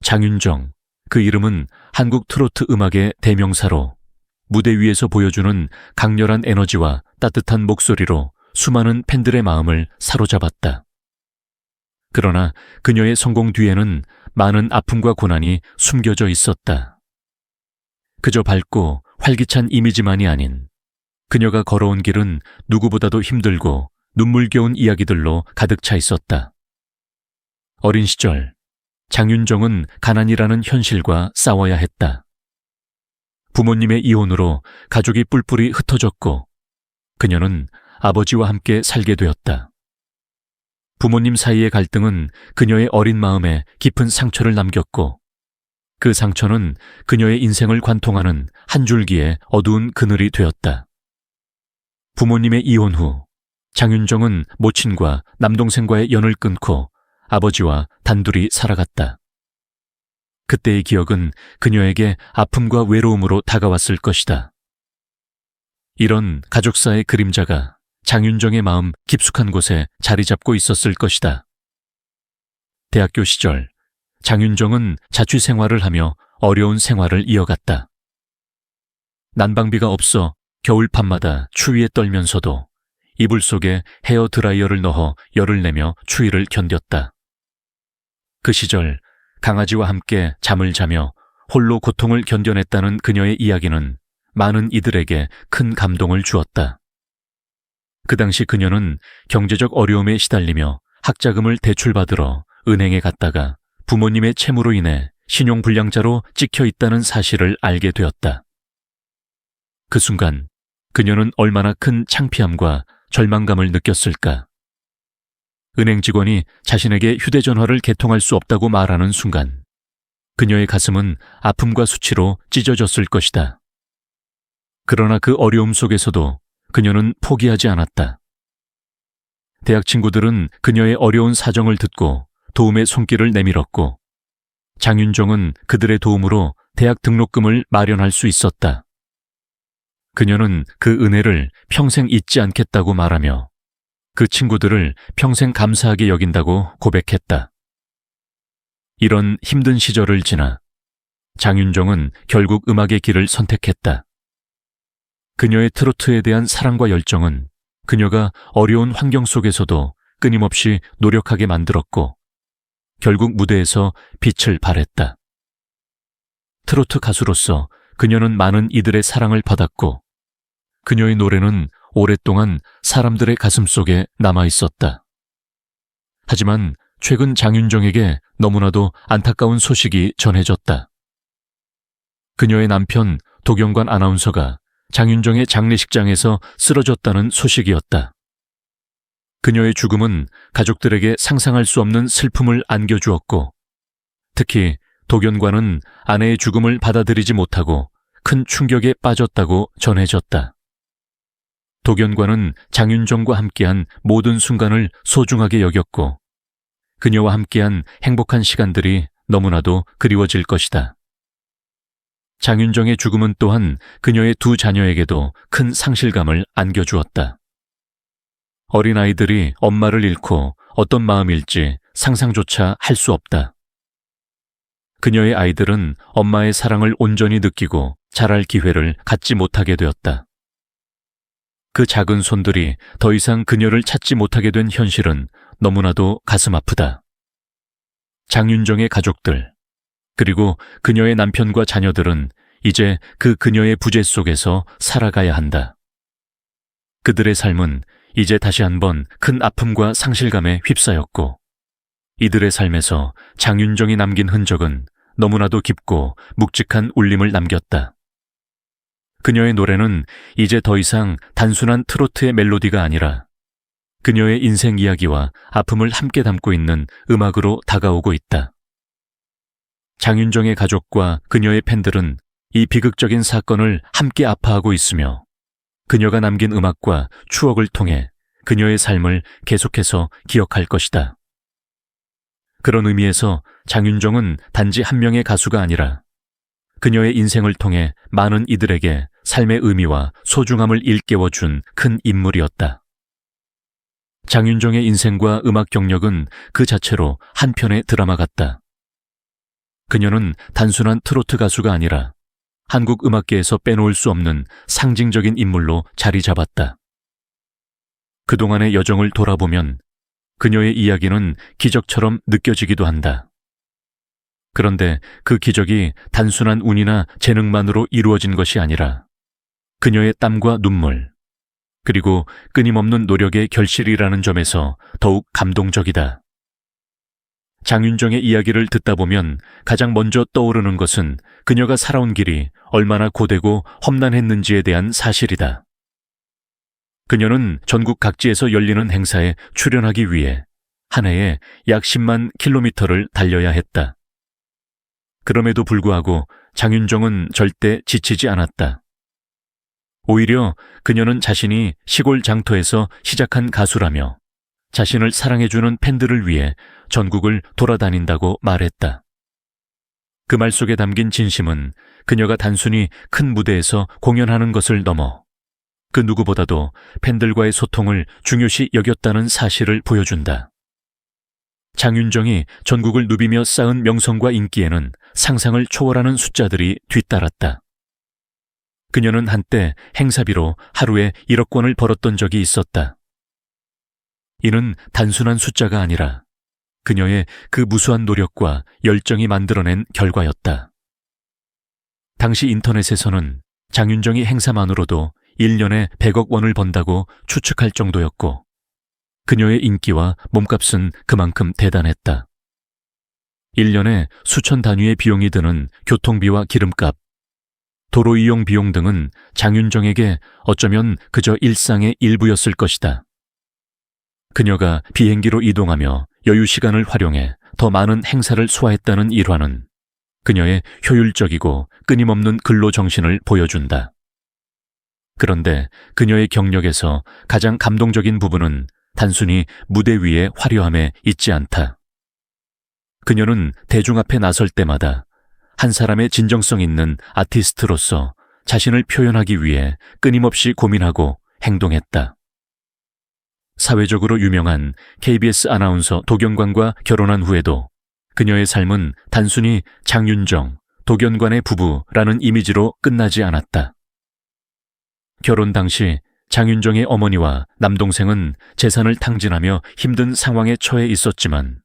장윤정, 그 이름은 한국 트로트 음악의 대명사로 무대 위에서 보여주는 강렬한 에너지와 따뜻한 목소리로 수많은 팬들의 마음을 사로잡았다. 그러나 그녀의 성공 뒤에는 많은 아픔과 고난이 숨겨져 있었다. 그저 밝고 활기찬 이미지만이 아닌 그녀가 걸어온 길은 누구보다도 힘들고 눈물겨운 이야기들로 가득 차 있었다. 어린 시절, 장윤정은 가난이라는 현실과 싸워야 했다. 부모님의 이혼으로 가족이 뿔뿔이 흩어졌고 그녀는 아버지와 함께 살게 되었다. 부모님 사이의 갈등은 그녀의 어린 마음에 깊은 상처를 남겼고 그 상처는 그녀의 인생을 관통하는 한 줄기의 어두운 그늘이 되었다. 부모님의 이혼 후 장윤정은 모친과 남동생과의 연을 끊고 아버지와 단둘이 살아갔다. 그때의 기억은 그녀에게 아픔과 외로움으로 다가왔을 것이다. 이런 가족사의 그림자가 장윤정의 마음 깊숙한 곳에 자리 잡고 있었을 것이다. 대학교 시절, 장윤정은 자취 생활을 하며 어려운 생활을 이어갔다. 난방비가 없어 겨울 밤마다 추위에 떨면서도 이불 속에 헤어 드라이어를 넣어 열을 내며 추위를 견뎠다. 그 시절 강아지와 함께 잠을 자며 홀로 고통을 견뎌냈다는 그녀의 이야기는 많은 이들에게 큰 감동을 주었다. 그 당시 그녀는 경제적 어려움에 시달리며 학자금을 대출받으러 은행에 갔다가 부모님의 채무로 인해 신용불량자로 찍혀 있다는 사실을 알게 되었다. 그 순간 그녀는 얼마나 큰 창피함과 절망감을 느꼈을까. 은행 직원이 자신에게 휴대전화를 개통할 수 없다고 말하는 순간 그녀의 가슴은 아픔과 수치로 찢어졌을 것이다. 그러나 그 어려움 속에서도 그녀는 포기하지 않았다. 대학 친구들은 그녀의 어려운 사정을 듣고 도움의 손길을 내밀었고 장윤정은 그들의 도움으로 대학 등록금을 마련할 수 있었다. 그녀는 그 은혜를 평생 잊지 않겠다고 말하며 그 친구들을 평생 감사하게 여긴다고 고백했다. 이런 힘든 시절을 지나 장윤정은 결국 음악의 길을 선택했다. 그녀의 트로트에 대한 사랑과 열정은 그녀가 어려운 환경 속에서도 끊임없이 노력하게 만들었고 결국 무대에서 빛을 발했다. 트로트 가수로서 그녀는 많은 이들의 사랑을 받았고 그녀의 노래는 오랫동안 사람들의 가슴 속에 남아 있었다. 하지만 최근 장윤정에게 너무나도 안타까운 소식이 전해졌다. 그녀의 남편 도경관 아나운서가 장윤정의 장례식장에서 쓰러졌다는 소식이었다. 그녀의 죽음은 가족들에게 상상할 수 없는 슬픔을 안겨주었고 특히 도경관은 아내의 죽음을 받아들이지 못하고 큰 충격에 빠졌다고 전해졌다. 도경관은 장윤정과 함께한 모든 순간을 소중하게 여겼고 그녀와 함께한 행복한 시간들이 너무나도 그리워질 것이다. 장윤정의 죽음은 또한 그녀의 두 자녀에게도 큰 상실감을 안겨주었다. 어린아이들이 엄마를 잃고 어떤 마음일지 상상조차 할 수 없다. 그녀의 아이들은 엄마의 사랑을 온전히 느끼고 자랄 기회를 갖지 못하게 되었다. 그 작은 손들이 더 이상 그녀를 찾지 못하게 된 현실은 너무나도 가슴 아프다. 장윤정의 가족들, 그리고 그녀의 남편과 자녀들은 이제 그 그녀의 부재 속에서 살아가야 한다. 그들의 삶은 이제 다시 한번 큰 아픔과 상실감에 휩싸였고 이들의 삶에서 장윤정이 남긴 흔적은 너무나도 깊고 묵직한 울림을 남겼다. 그녀의 노래는 이제 더 이상 단순한 트로트의 멜로디가 아니라 그녀의 인생 이야기와 아픔을 함께 담고 있는 음악으로 다가오고 있다. 장윤정의 가족과 그녀의 팬들은 이 비극적인 사건을 함께 아파하고 있으며 그녀가 남긴 음악과 추억을 통해 그녀의 삶을 계속해서 기억할 것이다. 그런 의미에서 장윤정은 단지 한 명의 가수가 아니라 그녀의 인생을 통해 많은 이들에게 삶의 의미와 소중함을 일깨워준 큰 인물이었다. 장윤정의 인생과 음악 경력은 그 자체로 한 편의 드라마 같다. 그녀는 단순한 트로트 가수가 아니라 한국 음악계에서 빼놓을 수 없는 상징적인 인물로 자리 잡았다. 그동안의 여정을 돌아보면 그녀의 이야기는 기적처럼 느껴지기도 한다. 그런데 그 기적이 단순한 운이나 재능만으로 이루어진 것이 아니라 그녀의 땀과 눈물, 그리고 끊임없는 노력의 결실이라는 점에서 더욱 감동적이다. 장윤정의 이야기를 듣다 보면 가장 먼저 떠오르는 것은 그녀가 살아온 길이 얼마나 고되고 험난했는지에 대한 사실이다. 그녀는 전국 각지에서 열리는 행사에 출연하기 위해 한 해에 약 10만 킬로미터를 달려야 했다. 그럼에도 불구하고 장윤정은 절대 지치지 않았다. 오히려 그녀는 자신이 시골 장터에서 시작한 가수라며 자신을 사랑해주는 팬들을 위해 전국을 돌아다닌다고 말했다. 그 말 속에 담긴 진심은 그녀가 단순히 큰 무대에서 공연하는 것을 넘어 그 누구보다도 팬들과의 소통을 중요시 여겼다는 사실을 보여준다. 장윤정이 전국을 누비며 쌓은 명성과 인기에는 상상을 초월하는 숫자들이 뒤따랐다. 그녀는 한때 행사비로 하루에 1억 원을 벌었던 적이 있었다. 이는 단순한 숫자가 아니라 그녀의 그 무수한 노력과 열정이 만들어낸 결과였다. 당시 인터넷에서는 장윤정이 행사만으로도 1년에 100억 원을 번다고 추측할 정도였고 그녀의 인기와 몸값은 그만큼 대단했다. 1년에 수천 단위의 비용이 드는 교통비와 기름값, 도로 이용 비용 등은 장윤정에게 어쩌면 그저 일상의 일부였을 것이다. 그녀가 비행기로 이동하며 여유 시간을 활용해 더 많은 행사를 소화했다는 일화는 그녀의 효율적이고 끊임없는 근로 정신을 보여준다. 그런데 그녀의 경력에서 가장 감동적인 부분은 단순히 무대 위의 화려함에 있지 않다. 그녀는 대중 앞에 나설 때마다 한 사람의 진정성 있는 아티스트로서 자신을 표현하기 위해 끊임없이 고민하고 행동했다. 사회적으로 유명한 KBS 아나운서 도경관과 결혼한 후에도 그녀의 삶은 단순히 장윤정, 도경관의 부부라는 이미지로 끝나지 않았다. 결혼 당시 장윤정의 어머니와 남동생은 재산을 탕진하며 힘든 상황에 처해 있었지만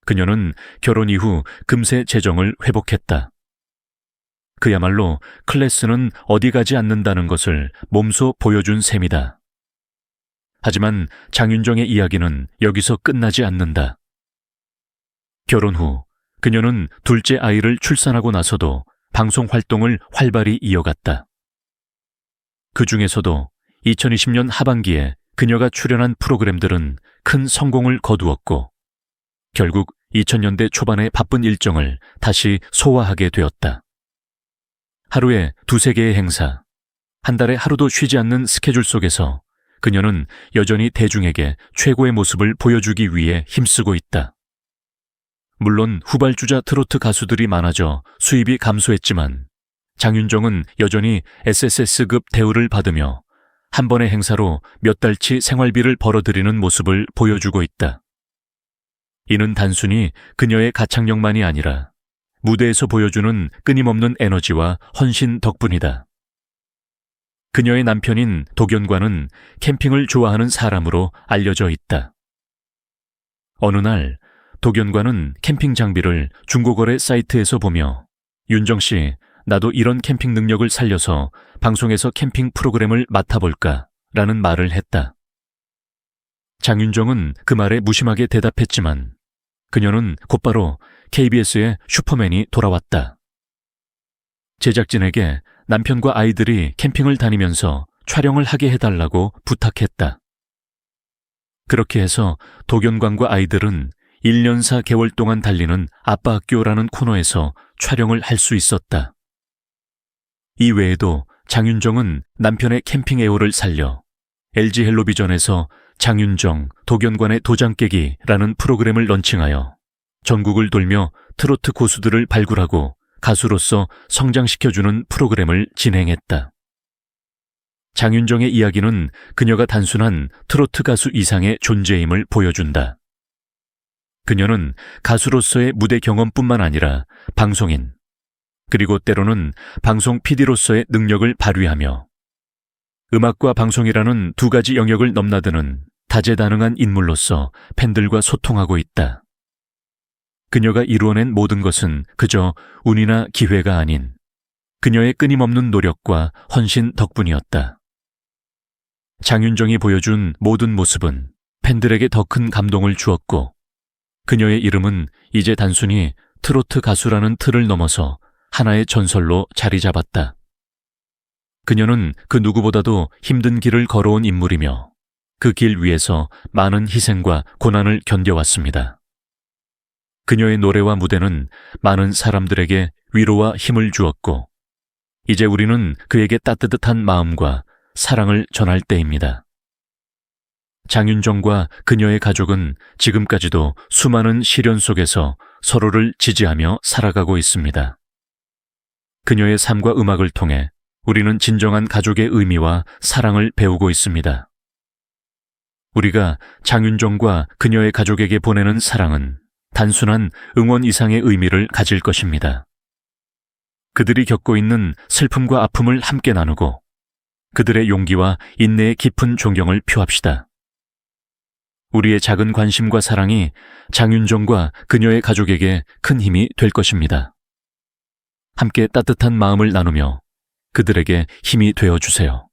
그녀는 결혼 이후 금세 재정을 회복했다. 그야말로 클래스는 어디 가지 않는다는 것을 몸소 보여준 셈이다. 하지만 장윤정의 이야기는 여기서 끝나지 않는다. 결혼 후 그녀는 둘째 아이를 출산하고 나서도 방송 활동을 활발히 이어갔다. 그 중에서도 2020년 하반기에 그녀가 출연한 프로그램들은 큰 성공을 거두었고 결국 2000년대 초반의 바쁜 일정을 다시 소화하게 되었다. 하루에 2~3개의 행사, 한 달에 하루도 쉬지 않는 스케줄 속에서 그녀는 여전히 대중에게 최고의 모습을 보여주기 위해 힘쓰고 있다. 물론 후발주자 트로트 가수들이 많아져 수입이 감소했지만 장윤정은 여전히 SSS급 대우를 받으며 한 번의 행사로 몇 달치 생활비를 벌어들이는 모습을 보여주고 있다. 이는 단순히 그녀의 가창력만이 아니라 무대에서 보여주는 끊임없는 에너지와 헌신 덕분이다. 그녀의 남편인 도경관은 캠핑을 좋아하는 사람으로 알려져 있다. 어느 날 도경관은 캠핑 장비를 중고거래 사이트에서 보며 윤정 씨, 나도 이런 캠핑 능력을 살려서 방송에서 캠핑 프로그램을 맡아볼까? 라는 말을 했다. 장윤정은 그 말에 무심하게 대답했지만 그녀는 곧바로 KBS의 슈퍼맨이 돌아왔다. 제작진에게 남편과 아이들이 캠핑을 다니면서 촬영을 하게 해달라고 부탁했다. 그렇게 해서 도경관과 아이들은 1년 4개월 동안 달리는 아빠 학교라는 코너에서 촬영을 할 수 있었다. 이 외에도 장윤정은 남편의 캠핑 애호를 살려 LG 헬로비전에서 장윤정, 도경관의 도장 깨기라는 프로그램을 런칭하여 전국을 돌며 트로트 고수들을 발굴하고 가수로서 성장시켜주는 프로그램을 진행했다. 장윤정의 이야기는 그녀가 단순한 트로트 가수 이상의 존재임을 보여준다. 그녀는 가수로서의 무대 경험뿐만 아니라 방송인, 그리고 때로는 방송 PD로서의 능력을 발휘하며 음악과 방송이라는 두 가지 영역을 넘나드는 다재다능한 인물로서 팬들과 소통하고 있다. 그녀가 이루어낸 모든 것은 그저 운이나 기회가 아닌 그녀의 끊임없는 노력과 헌신 덕분이었다. 장윤정이 보여준 모든 모습은 팬들에게 더 큰 감동을 주었고, 그녀의 이름은 이제 단순히 트로트 가수라는 틀을 넘어서 하나의 전설로 자리 잡았다. 그녀는 그 누구보다도 힘든 길을 걸어온 인물이며 그 길 위에서 많은 희생과 고난을 견뎌왔습니다. 그녀의 노래와 무대는 많은 사람들에게 위로와 힘을 주었고, 이제 우리는 그에게 따뜻한 마음과 사랑을 전할 때입니다. 장윤정과 그녀의 가족은 지금까지도 수많은 시련 속에서 서로를 지지하며 살아가고 있습니다. 그녀의 삶과 음악을 통해 우리는 진정한 가족의 의미와 사랑을 배우고 있습니다. 우리가 장윤정과 그녀의 가족에게 보내는 사랑은 단순한 응원 이상의 의미를 가질 것입니다. 그들이 겪고 있는 슬픔과 아픔을 함께 나누고 그들의 용기와 인내의 깊은 존경을 표합시다. 우리의 작은 관심과 사랑이 장윤정과 그녀의 가족에게 큰 힘이 될 것입니다. 함께 따뜻한 마음을 나누며 그들에게 힘이 되어 주세요.